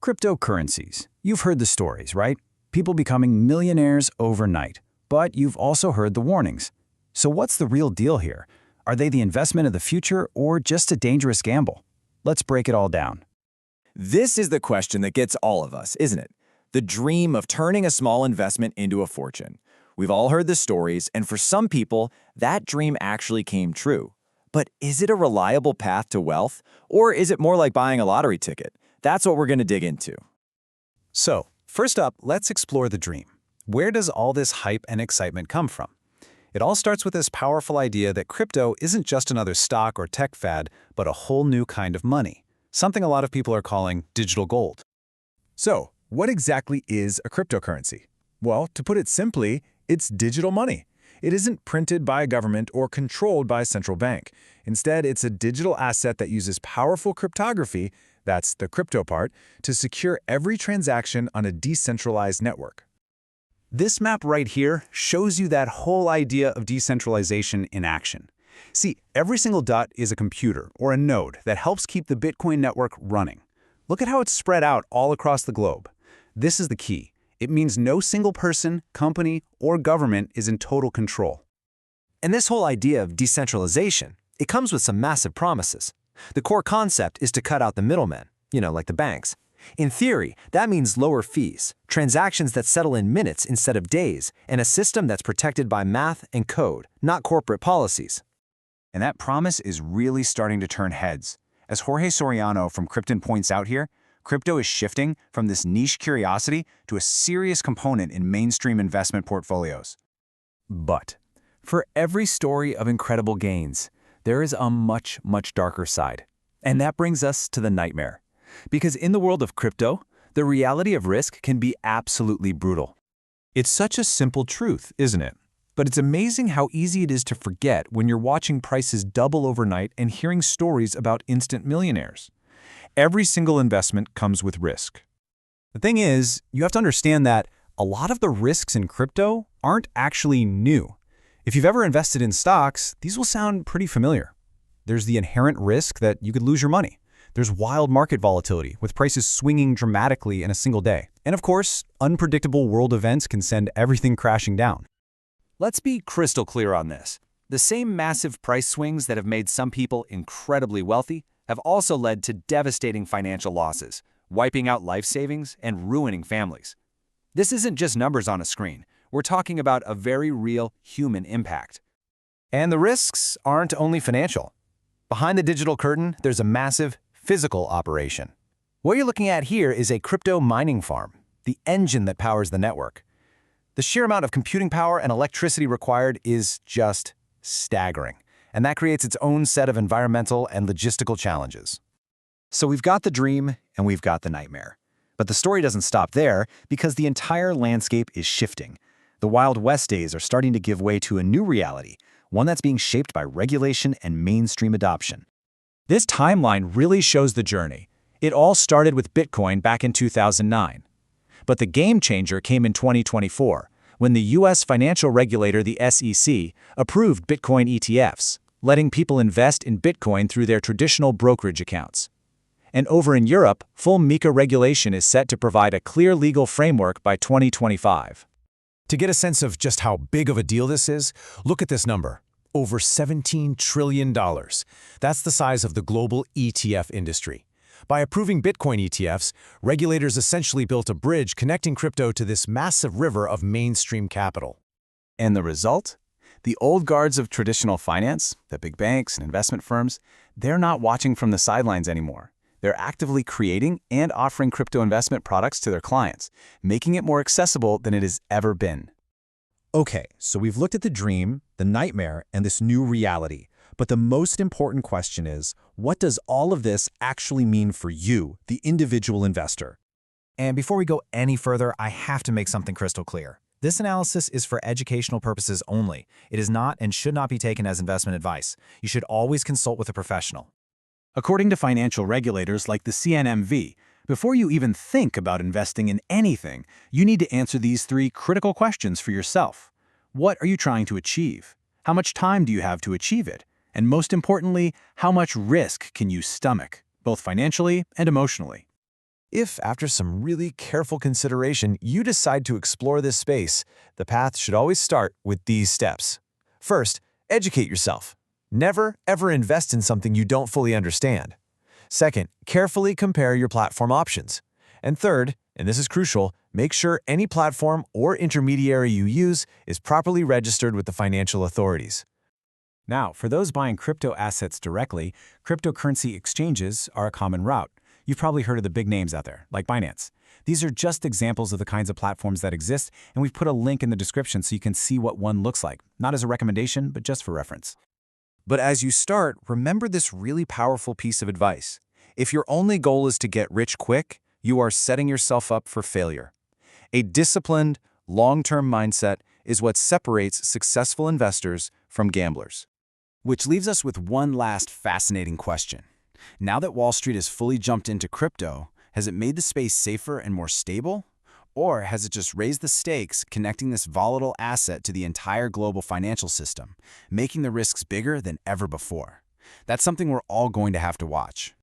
Cryptocurrencies. You've heard the stories, right? People becoming millionaires overnight. But you've also heard the warnings. So what's the real deal here? Are they the investment of the future or just a dangerous gamble? Let's break it all down. This is the question that gets all of us, isn't it? The dream of turning a small investment into a fortune. We've all heard the stories, and for some people, that dream actually came true. But is it a reliable path to wealth, or is it more like buying a lottery ticket? That's what we're going to dig into. So, first up, let's explore the dream. Where does all this hype and excitement come from? It all starts with this powerful idea that crypto isn't just another stock or tech fad, but a whole new kind of money, something a lot of people are calling digital gold. So, what exactly is a cryptocurrency? Well, to put it simply, it's digital money. It isn't printed by a government or controlled by a central bank. Instead, it's a digital asset that uses powerful cryptography, that's the crypto part, to secure every transaction on a decentralized network. This map right here shows you that whole idea of decentralization in action. See, every single dot is a computer or a node that helps keep the Bitcoin network running. Look at how it's spread out all across the globe. This is the key. It means no single person, company, or government is in total control. And this whole idea of decentralization, it comes with some massive promises. The core concept is to cut out the middlemen, like the banks. In theory, that means lower fees, transactions that settle in minutes instead of days, and a system that's protected by math and code, not corporate policies. And that promise is really starting to turn heads. As Jorge Soriano from Krypton points out here, crypto is shifting from this niche curiosity to a serious component in mainstream investment portfolios. But for every story of incredible gains, there is a much, much darker side. And that brings us to the nightmare. Because in the world of crypto, the reality of risk can be absolutely brutal. It's such a simple truth, isn't it? But it's amazing how easy it is to forget when you're watching prices double overnight and hearing stories about instant millionaires. Every single investment comes with risk. The thing is, you have to understand that a lot of the risks in crypto aren't actually new. If you've ever invested in stocks, these will sound pretty familiar. There's the inherent risk that you could lose your money. There's wild market volatility, with prices swinging dramatically in a single day. And of course, unpredictable world events can send everything crashing down. Let's be crystal clear on this. The same massive price swings that have made some people incredibly wealthy have also led to devastating financial losses, wiping out life savings and ruining families. This isn't just numbers on a screen. We're talking about a very real human impact. And the risks aren't only financial. Behind the digital curtain, there's a massive physical operation. What you're looking at here is a crypto mining farm, the engine that powers the network. The sheer amount of computing power and electricity required is just staggering, and that creates its own set of environmental and logistical challenges. So we've got the dream and we've got the nightmare. But the story doesn't stop there because the entire landscape is shifting. The Wild West days are starting to give way to a new reality, one that's being shaped by regulation and mainstream adoption. This timeline really shows the journey. It all started with Bitcoin back in 2009. But the game changer came in 2024, when the U.S. financial regulator, the SEC, approved Bitcoin ETFs, letting people invest in Bitcoin through their traditional brokerage accounts. And over in Europe, full MiCA regulation is set to provide a clear legal framework by 2025. To get a sense of just how big of a deal this is, look at this number. Over $17 trillion. That's the size of the global ETF industry. By approving Bitcoin ETFs, regulators essentially built a bridge connecting crypto to this massive river of mainstream capital. And the result? The old guards of traditional finance, the big banks and investment firms, they're not watching from the sidelines anymore. They're actively creating and offering crypto investment products to their clients, making it more accessible than it has ever been. Okay, so we've looked at the dream, the nightmare, and this new reality. But the most important question is, what does all of this actually mean for you, the individual investor? And before we go any further, I have to make something crystal clear. This analysis is for educational purposes only. It is not and should not be taken as investment advice. You should always consult with a professional. According to financial regulators like the CNMV, before you even think about investing in anything, you need to answer these three critical questions for yourself. What are you trying to achieve? How much time do you have to achieve it? And most importantly, how much risk can you stomach, both financially and emotionally? If, after some really careful consideration, you decide to explore this space, the path should always start with these steps. First, educate yourself. Never, ever invest in something you don't fully understand. Second, carefully compare your platform options. And third, and this is crucial, make sure any platform or intermediary you use is properly registered with the financial authorities. Now, for those buying crypto assets directly, cryptocurrency exchanges are a common route. You've probably heard of the big names out there, like Binance. These are just examples of the kinds of platforms that exist, and we've put a link in the description so you can see what one looks like, not as a recommendation, but just for reference. But as you start, remember this really powerful piece of advice. If your only goal is to get rich quick, you are setting yourself up for failure. A disciplined, long-term mindset is what separates successful investors from gamblers. Which leaves us with one last fascinating question. Now that Wall Street has fully jumped into crypto, has it made the space safer and more stable? Or has it just raised the stakes, connecting this volatile asset to the entire global financial system, making the risks bigger than ever before? That's something we're all going to have to watch.